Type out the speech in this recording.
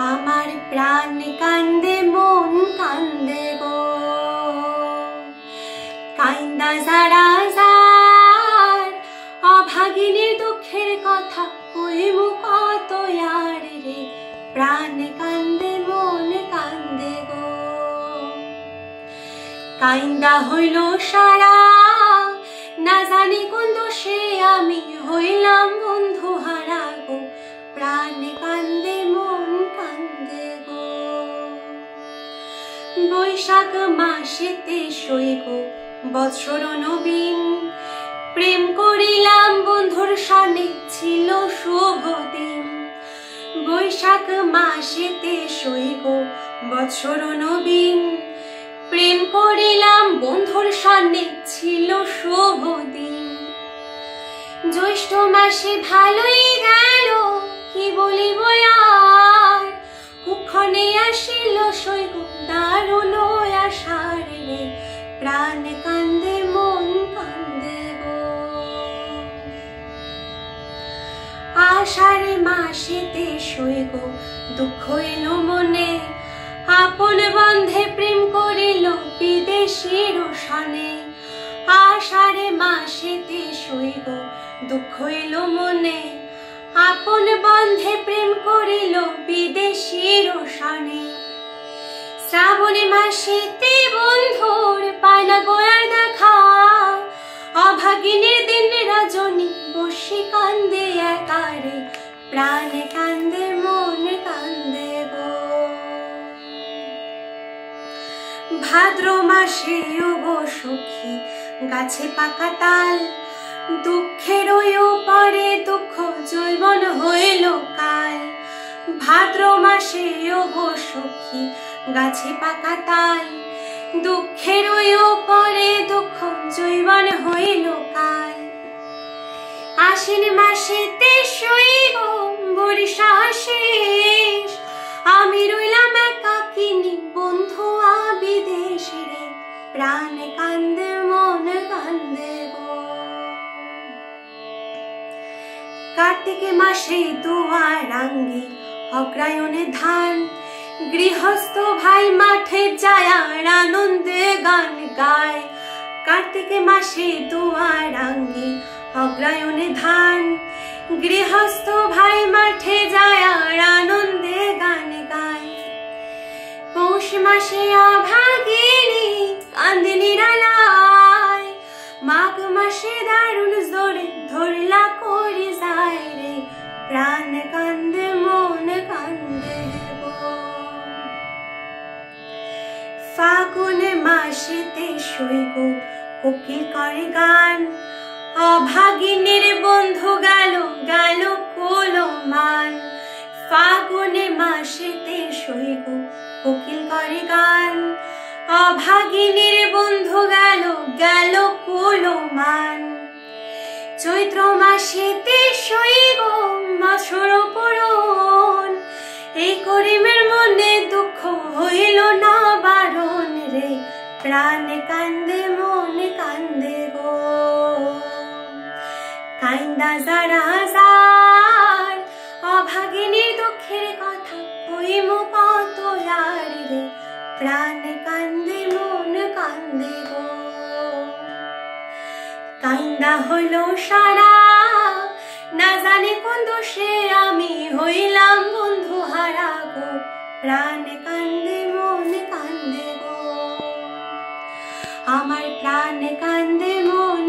আমার প্রাণ কান্দে মন কান্দে গো, কান্দা যারা যার অভাগিনীর দুঃখের কথা কইমু কত আর রে, প্রাণ কান্দে মন কান্দে গো। কান্দা হইল সারা না জানি কোন দোষে আমি হইলাম বন্ধু হারা গো, প্রাণ কান্দে মন কান্দে গো। বৈশাখ মাসেতে সইব বৎসর নবীন, প্রেম করিলাম বন্ধুর সনে ছিল শুভ দিন। বৈশাখ মাসেতে সইব বৎসর নবীন, প্রেম করিলাম বন্ধুর সনে ছিল শুভ দিন। জ্যৈষ্ঠ মাসে ভালোই গেল কি বলিব আর, কুক্ষণে আসিল সইব দারুণ আষাঢ় রে, প্রাণ কান্দে মন কান্দে গো। আষাঢ় মাসেতে সইব দুঃখ এলো মনে, আপন বন্ধে প্রেম করিল বিদেশীর সনে। আষাঢ় মাসেতে সইব দুঃখ এলো মনে, আপন বন্ধে প্রেম করিল বিদেশীর সনে। শ্রাবণ মাসেতে বন্ধুর পায় না গোয়ার দেখা, অভাগিনীর দিন রজনী বসে কান্দে একা রে, প্রাণ কান্দে মন কান্দে গো। ভাদ্র মাসে গো সখী গাছে পাকা তাল, দুঃখের পরে দুঃখ জৈবন হইল কাল। ভাদ্র মাসে গো সখী গাছে পাকা তাল, দুঃখের পরে দুঃখ জৈবন হইল কাল। আশ্বিন মাসেতে সইব বর্ষা শেষ, আমি রইলাম একাকিনী বন্ধু বিদেশ রে, প্রাণ কান্দে মন কান্দে গো। কার্তিক মাসে দুয়ার আঙ্গি অগ্রায়ণে ধান, গৃহস্থ ভাই মাঠে যায় আনন্দে গান গায়। কার্তিক মাসে দুয়ার আঙ্গি অগ্রায়ণে ধান, গৃহস্থ ভাই মাঠে যায় আনন্দে গান গায়। পৌষ মাসে অভাগিনী কান্দে নিরালায়, মাঘ মাসে দারুণ জোরে ধরলা করে যায় রে, প্রাণ কান্দে মন কান্দে গো। ফাগুন মাসেতে সইব কোকিল করে গান, অভাগিনীর বন্ধু গেল গেল কুলমান। ফাগুন মাসেতে সইব কোকিল করে গান, অভাগিনীর বন্ধু গেল গেল কুলমান। চৈত্র মাসেতে সইব বৎসর পূরণ, এই করিমের মনে দুঃখ হইল না বারণ রে, প্রাণ কান্দে মন কান্দে গো। কান্দা যারা যার অভাগিনীর দুঃখের কথা কইমু কত আর রে, প্রাণ কান্দে মন কান্দে গো। কান্দা হইল সারা না জানি কোন দোষে আমি হইলাম বন্ধু হারা গো, প্রাণ কান্দে মন কান্দে গো। আমার প্রাণ কান্দে মন